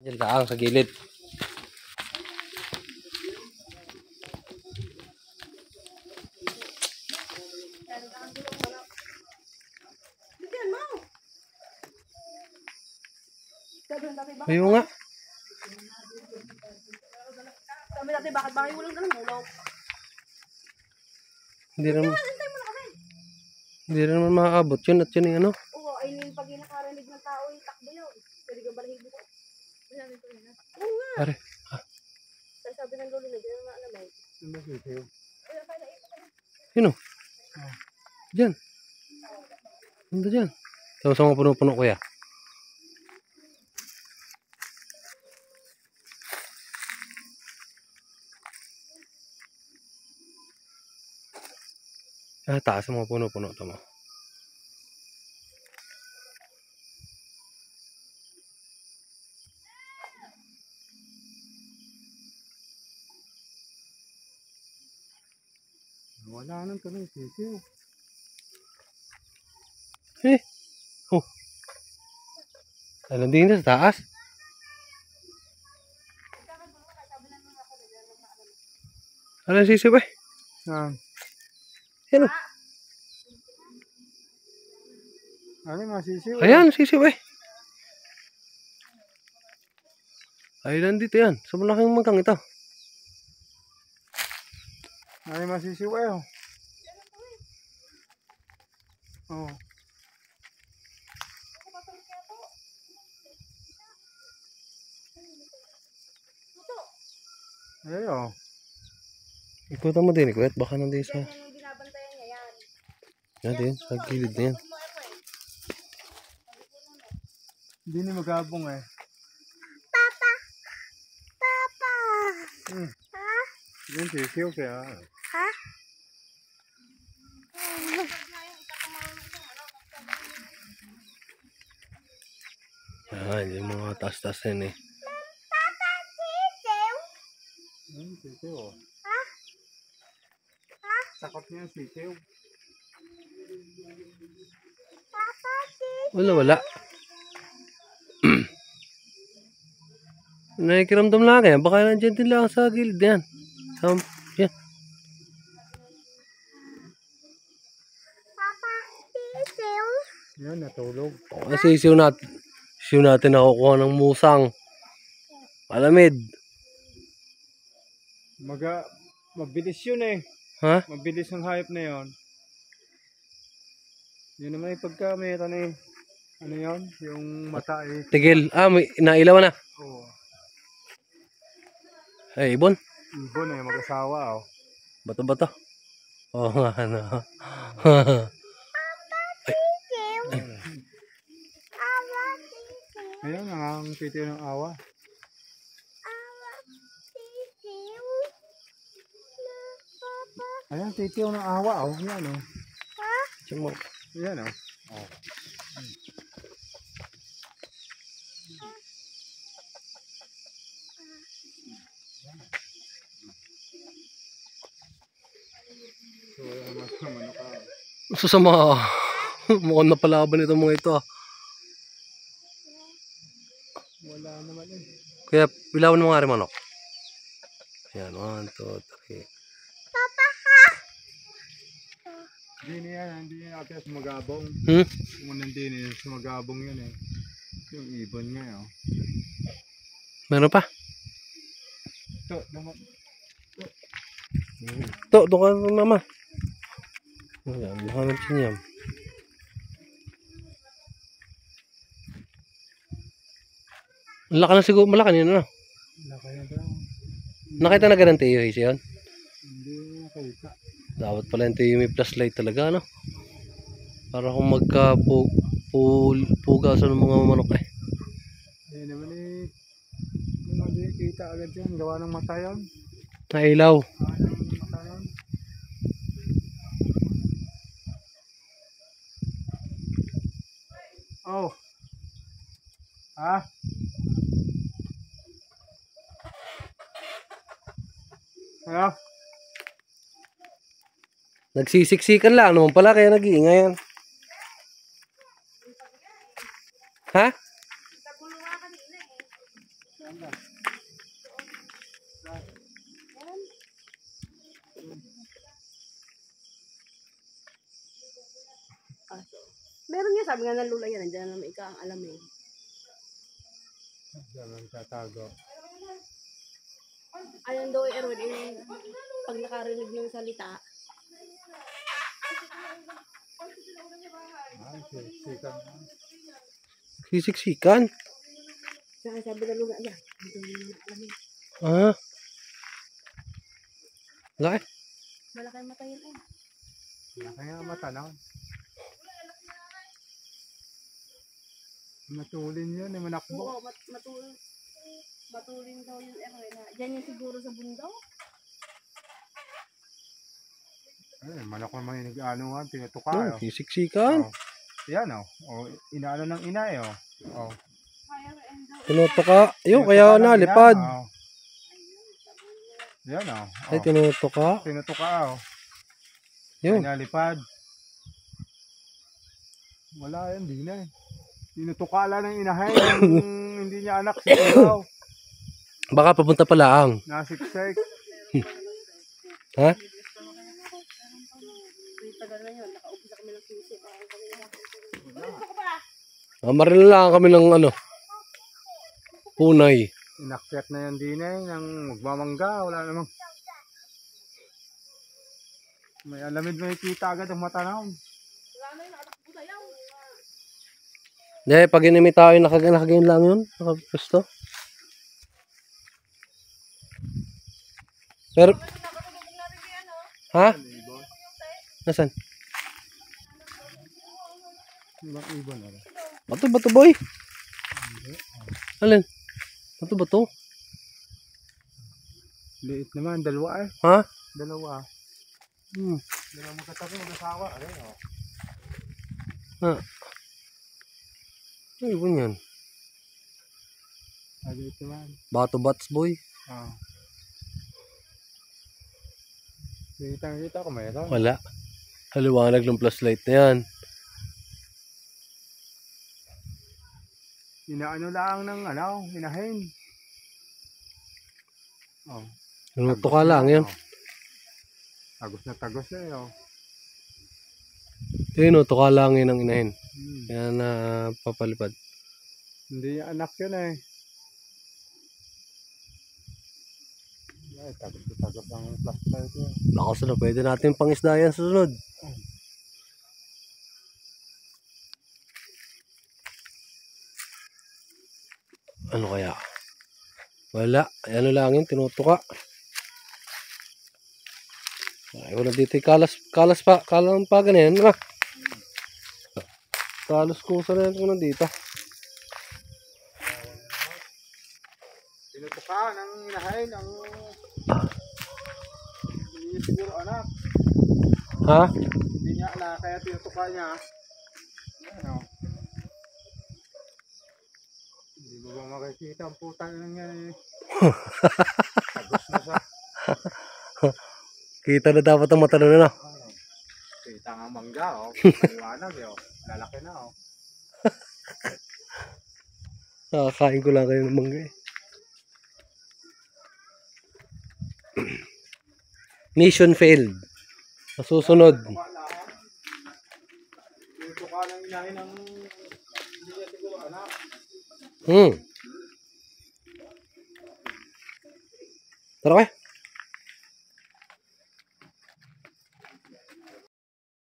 Diyan lang sa gilid. Ayun nga. Sabi natin bakit ba kayo walang dalang bulok? Hindi naman maaabot yun at yun yung ano. Oo, ay yung pag nakarinig ng tao yung takbo yun. Pwede ka balahibo ko. Oo nga. Pare. Sabi ng lolo na dyan na alamay. Yun o. Diyan. Ano dyan? Sa mga puno-puno kuya. Taas sa mga puno-puno. Tama. Wala nang tuloy sisiw. Oh. Alam din na sa taas. Alam sisiw eh. Saan? Yan o. Ano yung sisiw? Ayan, sisiw eh. Ay, nandito yan. Sa malaking mangkang ito. Ano yung sisiw eh? Oh. Ay, oh. Ikutan mo din, ikutan. Baka nandito sa... Yan yung binabantayan niya yan. Yan din, sa gilid na yan. Hindi ni magabong eh. Papa! Papa! Ha? Yung sisiw kaya. Ha? Yung mga taas-taas yan eh. Papa, sisiw! Sisiw oh. Ha? Ha? Takot niya yung sisiw. Papa, sisiw! Wala. Nakikiramdam lang yan. Baka nandiyan din lang sa gilid yan. Yan. Papa, sisiw! Yan, natulog. Sisiw natin. Sisiw natin nakukuha ng musang. Palamid. Mabilis yun eh. Ha? Mabilis ang hayop na yun. Yun naman yung pagkameta eh. Ano yun? Yung mata eh. Tigil. May nailaw na. Oo. Ay, ibon. Ibon eh, mag-asawa oh. Bato-bato. Oo nga, ano. Ayun, ang titiyo ng awa. Ayan, titiyo ng awa oh. Yan oh. Tsimo. Yan oh. Oh. So, ano ka? Susama. Mukhang napalaban itong mga ito. Wala naman eh. Kaya pilawan mo nga rin manok. Ayan, 1, 2, 3. Hindi niya ate sumagabong. Kung hindi niya sumagabong yun eh. Yung ibon niya oh. Meron pa? Ito, naman. Ito, doon ka mama. Ayan, baka ng sinyam. Malaki na siguro, malaki na yun, ano? Laki na daw. Nakita na ganun tayo, yun? Hindi nakita. Dapat pala yung tayo may flashlight talaga, ano? Para kung magka-pugasan ng mga manok eh. Hindi naman eh. Hindi kita agad yan. Gawa ng mata yun. Nailaw. Gawa ng mata yun. Oh. Ha? Ano? Nagsisiksikan lang naman pala kaya nag-iingay yan. Ha? Meron nga, sabi nga ng lula yan, nandiyan naman ika ang alam eh. Diyan ang tatago. Ayun daw Erwin, pag nakarinig ng salita, Ay, siksikan. Sisiksikan. sabi ng lula niya, hindi naman alam eh. Ah. Laki. Malaki ang mata yun eh. Kaya matanaw. Matulin yun, manakbo. Oo, matulin daw yung Erwin. Diyan yung siguro sa bundok. Ay, manok naman yung nag-anuhan, tinutuka. Oh, sisiksikan. Oh. Yan inaano ng ina eh. Oh. Tinutuka. Ayun, kaya nalipad. Yan Ay, tinutuka. Tinutuka Yun. Nalipad. Wala yan, di na eh. Tinutuka lang ng inahay yung hindi niya anak si Ilaw. Baka papunta pala ang. Nasiksik. Ha? Tagal na yun, nakaubos na kami ng sisi. Maril lang kami ng ano. Punay. Inakyat na yan din eh. Nang magmamangga. Wala namang. May alamid may kita agad ang mata naon. Wala na yun, nakatakbo sayaw. Hindi, pag inimi tao yung nakagayon lang yun. Nakapusto. Pero, ha? Nasaan? Ibang ibon na. Bato boy. Alin? Bato. Liit naman, dalawa eh. Ha? Dalawa. Dalawa magkatabi, mag-asawa. Ha? Ay, ibon yan. Liit naman. Bato bats boy. Kita ko mayroon. Wala. Haliwanag ng flashlight na yan. Inaano lang ng inahin. Tinutuka lang yan. Tagos na tagos eh. Tinutuka lang yan ang inahin. Kaya na papalipad. Hindi anak yun eh. Ay, tagos ang flashlight yun. Lakas na, pwede natin pangisda yan susunod. Ano kaya? Wala. Ano lang yun, tinutuka. Ay, wala dito yung kalas pa ganyan. Kalas kusa na yan kung nandito. Tinutuka ng inahin ang hindi siguro anak. Ha? Hindi niya anak, kaya tinutuka niya. Hindi mo ba makikita ang putang ng yan eh. Tagos na siya. Kita na dapat ang mata na. Kita nga mangga Paliwanag lalaki na Nakakain ko lang kayo ng mangga eh. Mission failed. Masusunod. Tinutuka ng inahin ng hindi niya siguro anak. Tara kayo.